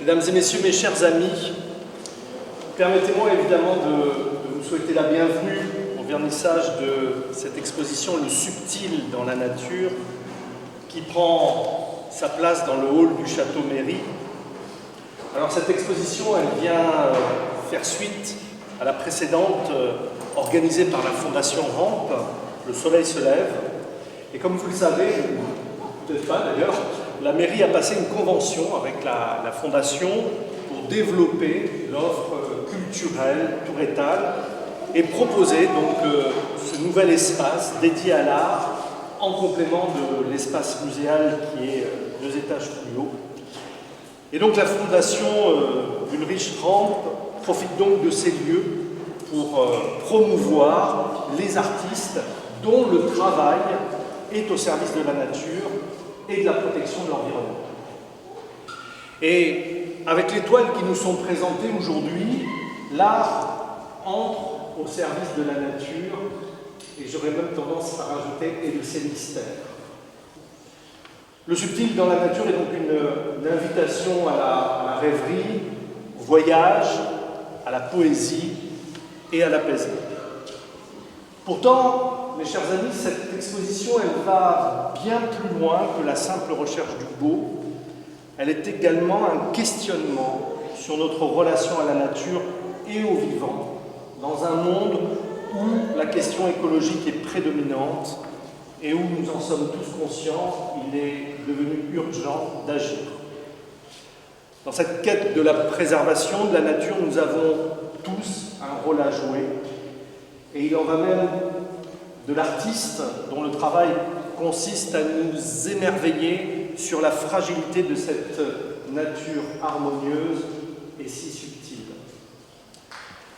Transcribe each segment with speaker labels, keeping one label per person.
Speaker 1: Mesdames et messieurs, mes chers amis, permettez-moi évidemment de vous souhaiter la bienvenue au vernissage de cette exposition « Le subtil dans la nature » qui prend sa place dans le hall du Château Méry. Alors cette exposition, elle vient faire suite à la précédente organisée par la Fondation Rampe, Le Soleil se lève. Et comme vous le savez, peut-être pas d'ailleurs, la mairie a passé une convention avec la Fondation pour développer l'offre culturelle touretale et proposer donc ce nouvel espace dédié à l'art en complément de l'espace muséal qui est 2 étages plus haut. Et donc la Fondation Ulrich Rampe profite donc de ces lieux pour promouvoir les artistes dont le travail est au service de la nature et de la protection de l'environnement. Et avec les toiles qui nous sont présentées aujourd'hui, l'art entre au service de la nature, et j'aurais même tendance à rajouter, et de ses mystères. Le subtil dans la nature est donc une invitation à la rêverie, au voyage, à la poésie et à l'apaisement. Pourtant, mes chers amis, cette exposition, elle va bien plus loin que la simple recherche du beau. Elle est également un questionnement sur notre relation à la nature et au vivant, dans un monde où la question écologique est prédominante et où nous en sommes tous conscients, il est devenu urgent d'agir. Dans cette quête de la préservation de la nature, nous avons tous un rôle à jouer, et il en va même de l'artiste dont le travail consiste à nous émerveiller sur la fragilité de cette nature harmonieuse et si subtile.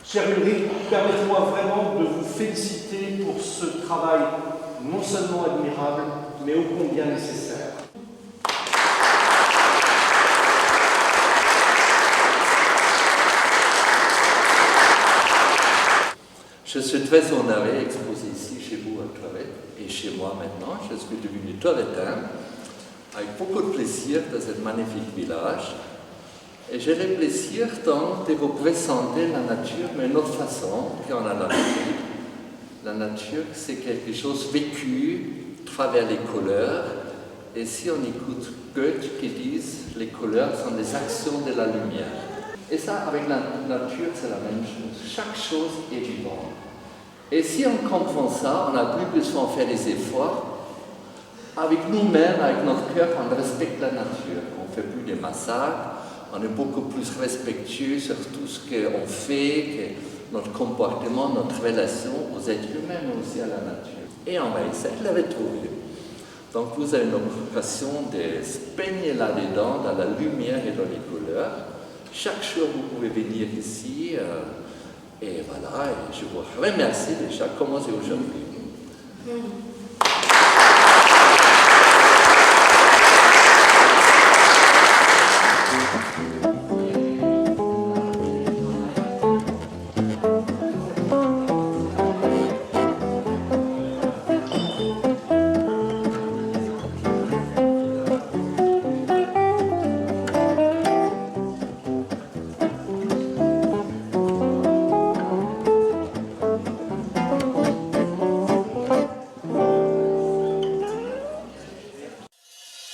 Speaker 1: Cher Ulrich, permettez-moi vraiment de vous féliciter pour ce travail non seulement admirable, mais ô combien nécessaire.
Speaker 2: Je suis très honoré d'exposer ici chez vous à Claret et chez moi maintenant. Je suis devenu touretin avec beaucoup de plaisir dans ce magnifique village. Et j'ai le plaisir donc de vous présenter la nature, mais d'une autre façon qu'on a l'habitude. La nature, c'est quelque chose vécu à travers les couleurs. Et si on écoute Goethe qui dit « les couleurs sont des actions de la lumière ». Et ça, avec la nature, c'est la même chose. Chaque chose est vivante. Et si on comprend ça, on n'a plus besoin de faire des efforts. Avec nous-mêmes, avec notre cœur, on respecte la nature. On ne fait plus des massacres, on est beaucoup plus respectueux sur tout ce qu'on fait, que notre comportement, notre relation aux êtres humains, mais aussi à la nature. Et on va essayer de la retrouver. Donc vous avez l'occasion de se baigner là-dedans, dans la lumière et dans les couleurs. Chaque jour, vous pouvez venir ici, et voilà, et je vous remercie déjà de commencer aujourd'hui.